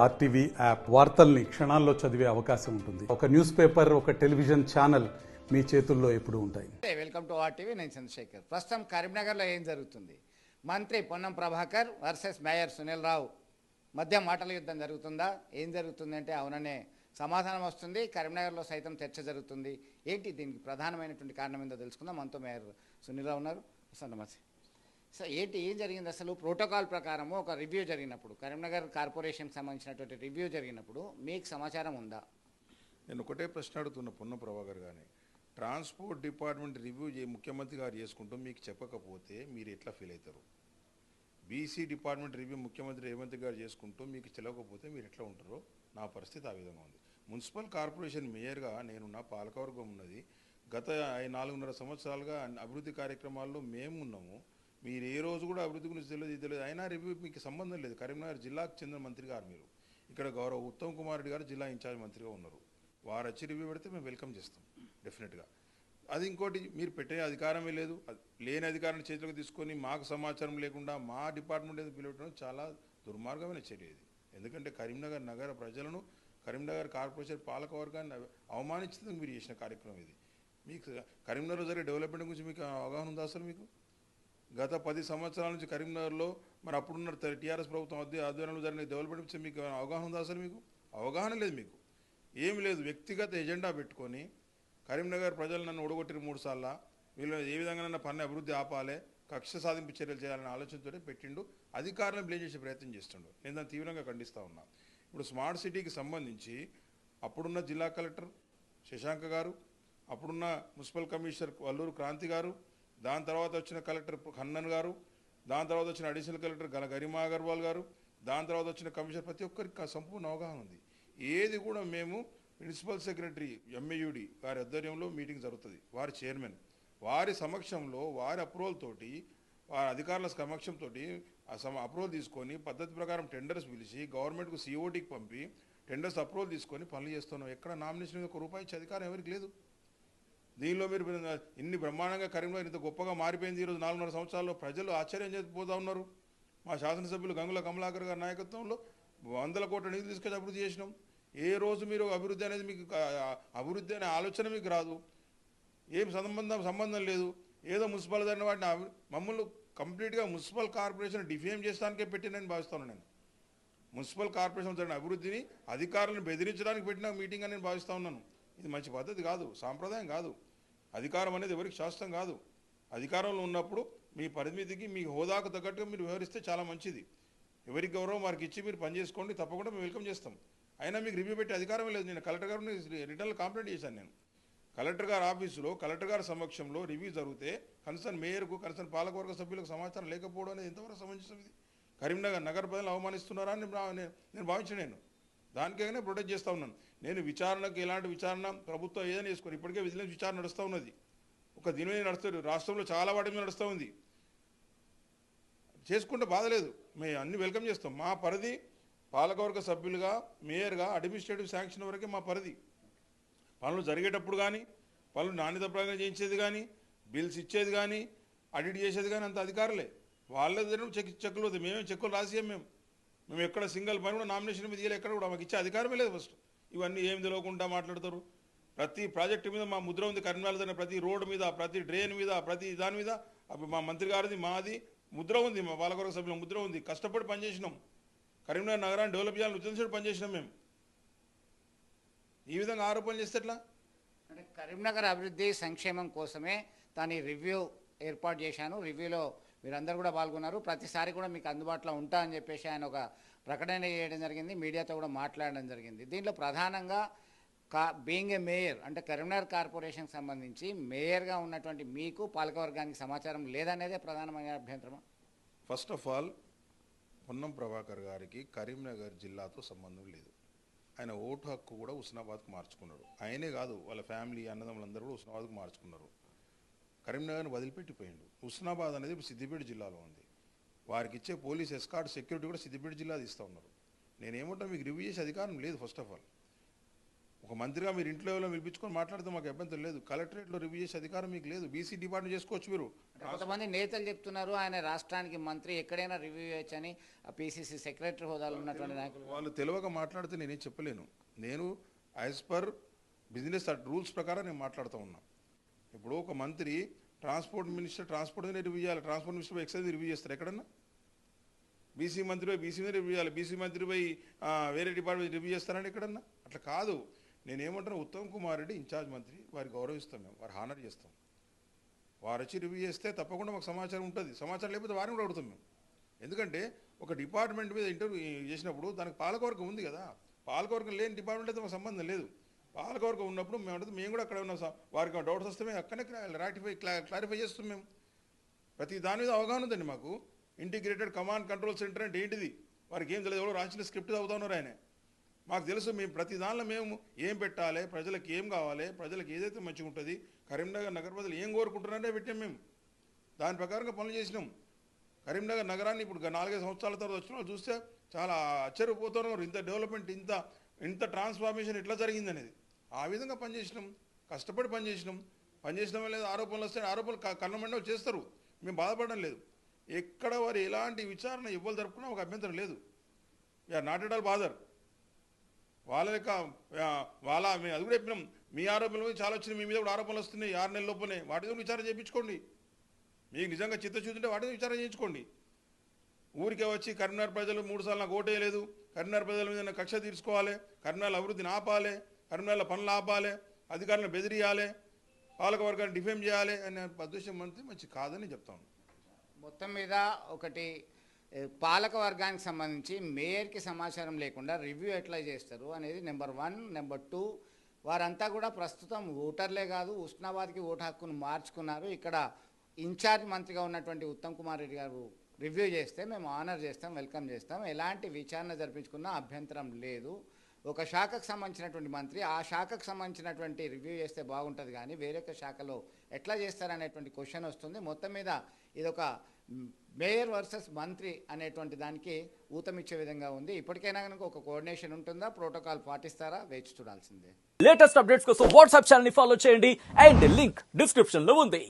RTV app వార్తల్ని క్షణాల్లో చదివే అవకాశం ఉంటుంది. ఒక న్యూస్ పేపర్, ఒక టెలివిజన్ ఛానల్ మీ చేతుల్లో ఎప్పుడూ ఉంటాయి. Welcome to RTV. నేను చంద్రశేఖర్. ప్రస్తుతం కరీంనగర్లో ఏం జరుగుతుంది? మంత్రి పొన్నం ప్రభాకర్ వర్సెస్ మేయర్ సునీల్ రావు మధ్య మాటల యుద్ధం జరుగుతుందా? ఏం జరుగుతుందంటే అవుననే సమాధానం వస్తుంది. కరీంనగర్లో సైతం చర్చ జరుగుతుంది. ఏంటి దీనికి ప్రధానమైనటువంటి కారణం ఏందో తెలుసుకుందాం. మనతో మేయర్ సునీల్ రావు ఉన్నారు. సార్ నమస్తే. సార్ ఏం జరిగింది అసలు? ప్రోటోకాల్ ప్రకారము ఒక రివ్యూ జరిగినప్పుడు, కరీంనగర్ కార్పొరేషన్కి సంబంధించినటువంటి రివ్యూ జరిగినప్పుడు మీకు సమాచారం ఉందా? నేను ఒకటే ప్రశ్న అడుగుతున్న పొన్నం ప్రభాకర్ గారిని. ట్రాన్స్పోర్ట్ డిపార్ట్మెంట్ రివ్యూ ముఖ్యమంత్రి గారు చేసుకుంటూ మీకు చెప్పకపోతే మీరు ఎట్లా ఫీల్ అవుతారు? బీసీ డిపార్ట్మెంట్ రివ్యూ ముఖ్యమంత్రి రేవంత్ గారు చేసుకుంటూ మీకు తెలియకపోతే మీరు ఎట్లా ఉంటారో నా పరిస్థితి ఆ విధంగా ఉంది. మున్సిపల్ కార్పొరేషన్ మేయర్గా నేనున్న పాలకవర్గం ఉన్నది. గత 4.5 సంవత్సరాలుగా అభివృద్ధి కార్యక్రమాల్లో మేము ఉన్నాము. మీరు ఏ రోజు కూడా అభివృద్ధి గురించి తెలియదు. అయినా రివ్యూ మీకు సంబంధం లేదు. కరీంనగర్ జిల్లాకు చెందిన మంత్రి గారు మీరు. ఇక్కడ గౌరవ ఉత్తమ్ కుమార్ రెడ్డి గారు జిల్లా ఇన్ఛార్జ్ మంత్రిగా ఉన్నారు. వారు వచ్చి రివ్యూ పెడితే మేము వెల్కమ్ చేస్తాం డెఫినెట్గా. అది ఇంకోటి, మీరు పెట్టే అధికారమే లేదు. లేని అధికారాన్ని చేతిలోకి తీసుకొని మాకు సమాచారం లేకుండా మా డిపార్ట్మెంట్ ఏదో పిలవడం చాలా దుర్మార్గమైన చర్య ఇది. ఎందుకంటే కరీంనగర్ నగర ప్రజలను, కరీంనగర్ కార్పొరేషన్ పాలకవర్గాన్ని అవమానించేందుకు మీరు చేసిన కార్యక్రమం ఇది. మీకు కరీంనగర్లో జరిగే డెవలప్మెంట్ గురించి మీకు అవగాహన ఉందా అసలు? మీకు గత 10 సంవత్సరాల నుంచి కరీంనగర్లో మరి అప్పుడున్న టీఆర్ఎస్ ప్రభుత్వం ఆధ్వర్యంలో జరిగిన డెవలప్మెంట్ గురించి మీకు అవగాహన ఉందా అసలు? మీకు అవగాహన లేదు. మీకు ఏమి లేదు. వ్యక్తిగత ఎజెండా పెట్టుకొని కరీంనగర్ ప్రజలు నన్ను ఓడగొట్టిన 3 సార్లు, వీళ్ళు ఏ విధంగా పన్ను అభివృద్ధి ఆపాలి, కక్ష సాధింపు చర్యలు చేయాలనే ఆలోచనతోనే పెట్టిండు. అధికారులను బ్లేమ్ చేసే ప్రయత్నం చేస్తుండు. నేను దాన్ని తీవ్రంగా ఖండిస్తూ ఉన్నా. ఇప్పుడు స్మార్ట్ సిటీకి సంబంధించి అప్పుడున్న జిల్లా కలెక్టర్ శశాంక్ గారు, అప్పుడున్న మున్సిపల్ కమిషనర్ వల్లూరు క్రాంతి గారు, దాని తర్వాత వచ్చిన కలెక్టర్ ఖన్నన్ గారు, దాని తర్వాత వచ్చిన అడిషనల్ కలెక్టర్ గరిమా అగర్వాల్ గారు, దాని తర్వాత వచ్చిన కమిషనర్, ప్రతి ఒక్కరికి సంపూర్ణ అవగాహన ఉంది. ఏది కూడా మేము ప్రిన్సిపల్ సెక్రటరీ ఎంఏయుడి వారి ఆధ్వర్యంలో మీటింగ్ జరుగుతుంది. వారి చైర్మన్ వారి సమక్షంలో, వారి అప్రూవల్ తోటి, వారి అధికారుల సమక్షంతో అప్రూవల్ తీసుకొని పద్ధతి ప్రకారం టెండర్స్ పిలిచి గవర్నమెంట్కు సిఓటీకి పంపి టెండర్స్ అప్రూవల్ తీసుకొని పనులు చేస్తున్నాం. ఎక్కడ నామినేషన్ మీద 1 రూపాయి ఇచ్చే అధికారం ఎవరికి లేదు. దీనిలో మీరు ఇన్ని బ్రహ్మాండంగా కరీంనగర్ ఇంత గొప్పగా మారిపోయింది. ఈరోజు 4.5 సంవత్సరాల్లో ప్రజలు ఆశ్చర్యం చేసిపోతూ ఉన్నారు. మా శాసనసభ్యులు గంగుల కమలాకర్ గారి నాయకత్వంలో 100 కోట్ల నిధులు తీసుకొచ్చి అభివృద్ధి చేసినాం. ఏ రోజు మీరు అభివృద్ధి అనేది మీకు అభివృద్ధి అనే ఆలోచన మీకు రాదు. ఏం సంబంధం లేదు. ఏదో మున్సిపల్ జరిగిన వాటిని మమ్మల్ని కంప్లీట్గా మున్సిపల్ కార్పొరేషన్ డిఫేమ్ చేస్తానికే పెట్టినని భావిస్తాను నేను. మున్సిపల్ కార్పొరేషన్ జరిగిన అభివృద్ధిని అధికారులను బెదిరించడానికి పెట్టిన మీటింగ్ అని నేను భావిస్తూ ఉన్నాను. ఇది మంచి పద్ధతి కాదు, సాంప్రదాయం కాదు. అధికారం అనేది ఎవరికి శాస్త్రం కాదు. అధికారంలో ఉన్నప్పుడు మీ పరిమితికి, మీ హోదాకు తగ్గట్టుగా మీరు వ్యవహరిస్తే చాలా మంచిది. ఎవరికి గౌరవం వారికి ఇచ్చి మీరు పనిచేసుకోండి, తప్పకుండా మేము వెల్కమ్ చేస్తాం. అయినా మీకు రివ్యూ పెట్టే అధికారం లేదు. నేను కలెక్టర్ గారిని రిటర్న్లో కంప్లైంట్ చేశాను. నేను కలెక్టర్ గారి ఆఫీసులో కలెక్టర్ గారి సమక్షంలో రివ్యూ జరిగితే కన్సర్న్ మేయర్కు, కన్సర్న్ పాలకవర్గ సభ్యులకు సమాచారం లేకపోవడం అనేది ఎంతవరకు సమంజసం? ఇది కరీంనగర్ నగర ప్రజలు అవమానిస్తున్నారా అని నేను భావించాను. దానికైనా ప్రొటెక్ట్ చేస్తూ ఉన్నాను. నేను విచారణకు ఎలాంటి విచారణ ప్రభుత్వం ఏదైనా చేసుకోరు. ఇప్పటికే విజిలెన్స్ విచారణ నడుస్తూ ఉన్నది. ఒక దినమే నడుస్తుంది. రాష్ట్రంలో చాలా వాటి మీద నడుస్తూ ఉంది. చేసుకుంటే బాధలేదు. మేము అన్ని వెల్కమ్ చేస్తాం. మా పరిధి పాలకవర్గ సభ్యులుగా, మేయర్గా అడ్మినిస్ట్రేటివ్ శాంక్షన్ వరకే మా పరిధి. పనులు జరిగేటప్పుడు కానీ, పనులు నాణ్యత ప్రకారం చేయించేది కానీ, బిల్స్ ఇచ్చేది కానీ, ఆడిట్ చేసేది కానీ అంత అధికారులే. వాళ్ళ దగ్గర చెక్కులు అవుతాయి. మేమే చెక్కులు రాసియాం. మేము ఎక్కడ సింగిల్ పని కూడా నామినేషన్ మీద ఇవ్వాలి. ఎక్కడ కూడా మాకు ఇచ్చే అధికారమే లేదు. ఫస్ట్ ఇవన్నీ ఏం తెలియకుండా మాట్లాడతారు. ప్రతి ప్రాజెక్టు మీద మా ముద్ర ఉంది. కరీంనగర్ ప్రతి రోడ్డు మీద, ప్రతి డ్రైన్ మీద, ప్రతి దాని మీద మా మంత్రి గారిది, మాది ముద్ర ఉంది. మా పాలకవర్గ సభ్యుల ముద్ర ఉంది. కష్టపడి పనిచేసినాం. కరీంనగర్ నగరాన్ని డెవలప్ చేయాలని ఉద్దేశించి పనిచేసినాం. మేము ఈ విధంగా ఆరోపణలు చేస్తే ఎట్లా? అంటే కరీంనగర్ అభివృద్ధి సంక్షేమం కోసమే తాను రివ్యూ ఏర్పాటు చేశాను, రివ్యూలో మీరందరూ కూడా పాల్గొన్నారు, ప్రతిసారి కూడా మీకు అందుబాటులో ఉంటా అని చెప్పేసి ఆయన ఒక ప్రకటన చేయడం జరిగింది. మీడియాతో కూడా మాట్లాడడం జరిగింది. దీంట్లో ప్రధానంగా బీయింగ్ ఏ మేయర్, అంటే కరీంనగర్ కార్పొరేషన్కి సంబంధించి మేయర్గా ఉన్నటువంటి మీకు పాలకవర్గానికి సమాచారం లేదనేదే ప్రధానమైన అభ్యంతరమా? First of all Ponnam Prabhakar గారికి కరీంనగర్ జిల్లాతో సంబంధం లేదు. ఆయన ఓటు హక్కు కూడా హుస్నాబాద్కు మార్చుకున్నాడు. ఆయనే కాదు, వాళ్ళ ఫ్యామిలీ అన్నదమ్ములందరూ కూడా హుస్నాబాద్కు మార్చుకున్నారు. కరీంనగర్ని వదిలిపెట్టిపోయిండు. హుస్నాబాద్ అనేది ఇప్పుడు సిద్దిపేట జిల్లాలో ఉంది. వారికి ఇచ్చే పోలీస్ ఎస్కార్ట్ సెక్యూరిటీ కూడా సిద్దిపేట జిల్లా ఇస్తూ ఉన్నారు. నేనేమంటా, మీకు రివ్యూ చేసే అధికారం లేదు. ఫస్ట్ ఆఫ్ ఆల్ ఒక మంత్రిగా మీరు ఇంట్లో ఎవరో పిలిపించుకొని మాట్లాడితే మాకు అభ్యంతరం లేదు. కలెక్టరేట్లో రివ్యూ చేసే అధికారం మీకు లేదు. బీసీ డిపార్ట్మెంట్ చేసుకోవచ్చు మీరు. కొంతమంది నేతలు చెప్తున్నారు ఆయన రాష్ట్రానికి మంత్రి ఎక్కడైనా రివ్యూ చేయొచ్చని, పిసిసి సెక్రటరీ హోదాలో ఉన్నటువంటి నాయకులు. వాళ్ళు తెలియక మాట్లాడితే నేనేం చెప్పలేను. నేను యాజ్ పర్ బిజినెస్ రూల్స్ ప్రకారం నేను మాట్లాడుతూ ఉన్నా. ఇప్పుడు ఒక మంత్రి ట్రాన్స్పోర్ట్ మినిస్టర్ ట్రాన్స్పోర్ట్ మీద రివ్యూ చేయాలి, ట్రాన్స్పోర్ట్ మినిస్టర్ ఎక్సైజ్ రివ్యూ చేస్తారు ఎక్కడన్నా? బీసీ మంత్రిపై బీసీ మీద రివ్యూ చేయాలి, బీసీ మంత్రిపై వేరే డిపార్ట్మెంట్ రివ్యూ చేస్తారండి ఎక్కడన్నా? అట్లా కాదు. నేనేమంటాను, ఉత్తమ్ కుమార్ రెడ్డి ఇన్ఛార్జ్ మంత్రి, వారికి గౌరవిస్తాం, మేము వారు హానర్ చేస్తాం. వారు వచ్చి రివ్యూ చేస్తే తప్పకుండా మాకు సమాచారం ఉంటుంది. సమాచారం లేకపోతే వారిని కూడా అడుగుతాం మేము. ఎందుకంటే ఒక డిపార్ట్మెంట్ మీద ఇంటర్వ్యూ చేసినప్పుడు దానికి పాలకవర్గం ఉంది కదా. పాలకవర్గం లేని డిపార్ట్మెంట్ అయితే మాకు సంబంధం లేదు. పాలకవర్గం ఉన్నప్పుడు మేము కూడా అక్కడ ఉన్న వారికి డౌట్స్ వస్తే మేము అక్కడనే క్లారిఫై చేస్తాం. మేము ప్రతి దాని మీద అవగాహన ఉందండి మాకు. ఇంటిగ్రేటెడ్ కమాండ్ కంట్రోల్ సెంటర్ అంటే ఏంటిది వారికి ఏం తెలియదు. ఎవరో రాసిన స్క్రిప్ట్ చదువుతా ఉన్నారు ఆయన. మాకు తెలుసు. మేము ప్రతి దానిలో మేము ఏం పెట్టాలి, ప్రజలకు ఏం కావాలి, ప్రజలకు ఏదైతే మంచిగా ఉంటుంది, కరీంనగర్ నగర ప్రజలు ఏం కోరుకుంటున్నారంటే పెట్టాం. మేము దాని ప్రకారంగా పనులు చేసినాం. కరీంనగర్ నగరాన్ని ఇప్పుడు 4-5 సంవత్సరాల తర్వాత వచ్చిన వాళ్ళు చూస్తే చాలా ఆశ్చర్యపోతున్నారు. ఇంత డెవలప్మెంట్, ఇంత ట్రాన్స్ఫార్మేషన్ ఎట్లా జరిగింది అనేది. ఆ విధంగా పనిచేసినాం, కష్టపడి పనిచేసినాం లేదా ఆరోపణలు వస్తే ఆరోపణలు కన్నమండలు చేస్తారు. మేము బాధపడడం లేదు. ఎక్కడ వారు ఎలాంటి విచారణ ఇవ్వాలి జరుపుకున్నా ఒక అభ్యంతరం లేదు. We are not at all bother. వాళ్ళ లెక్క మేము అది కూడా చెప్పినాం. మీ ఆరోపణలు చాలా వచ్చినాయి, మీ మీద కూడా ఆరోపణలు వస్తున్నాయి 6 నెలల లోపలే. వాటి మీద విచారణ చేయించుకోండి. మీకు నిజంగా చిత్తశుద్ధి ఉంటే వాటి మీద విచారణ చేయించుకోండి. ఊరికే వచ్చి కరీంనగర్ ప్రజలు 3 సార్లు నాకు ఓటేయలేదు, కరీంనగర్ ప్రజల మీద కక్ష తీర్చుకోవాలి, కరీంనగర్ అభివృద్ధిని ఆపాలి, కరీంనగర్లో పనులు ఆపాలి, అధికారులను బెదిరియాలి, పాలకవర్గాన్ని డిఫేమ్ చేయాలి అనే ఉద్దేశం మంచి కాదని చెప్తాను. మొత్తం మీద ఒకటి పాలక వర్గానికి సంబంధించి మేయర్కి సమాచారం లేకుండా రివ్యూ ఎట్లా చేస్తారు అనేది నెంబర్ 1. నెంబర్ 2, వారంతా కూడా ప్రస్తుతం ఓటర్లే కాదు, ఉస్నాబాద్కి ఓటు హక్కును మార్చుకున్నారు. ఇక్కడ ఇన్ఛార్జ్ మంత్రిగా ఉన్నటువంటి ఉత్తమ్ కుమార్ రెడ్డి గారు రివ్యూ చేస్తే మేము ఆనర్ చేస్తాం, వెల్కమ్ చేస్తాం, ఎలాంటి విచారణ జరిపించుకున్నా అభ్యంతరం లేదు. ఒక శాఖకు సంబంధించినటువంటి మంత్రి ఆ శాఖకు సంబంధించినటువంటి రివ్యూ చేస్తే బాగుంటుంది, కానీ వేరొక శాఖలో ఎట్లా చేస్తారనేటువంటి క్వశ్చన్ వస్తుంది. మొత్తం మీద ఇదొక మేయర్ వర్సెస్ మంత్రి అనేటువంటి దానికి ఊతమిచ్చే విధంగా ఉంది. ఇప్పటికైనా కనుక ఒక కోఆర్డినేషన్ ఉంటుందా, ప్రోటోకాల్ పాటిస్తారా, వేచి చూడాల్సిందే. లేటెస్ట్ అప్డేట్స్ కోసం వాట్సాప్ ఛానల్ ని ఫాలో చేయండి అండ్ లింక్ డిస్క్రిప్షన్ లో ఉంది.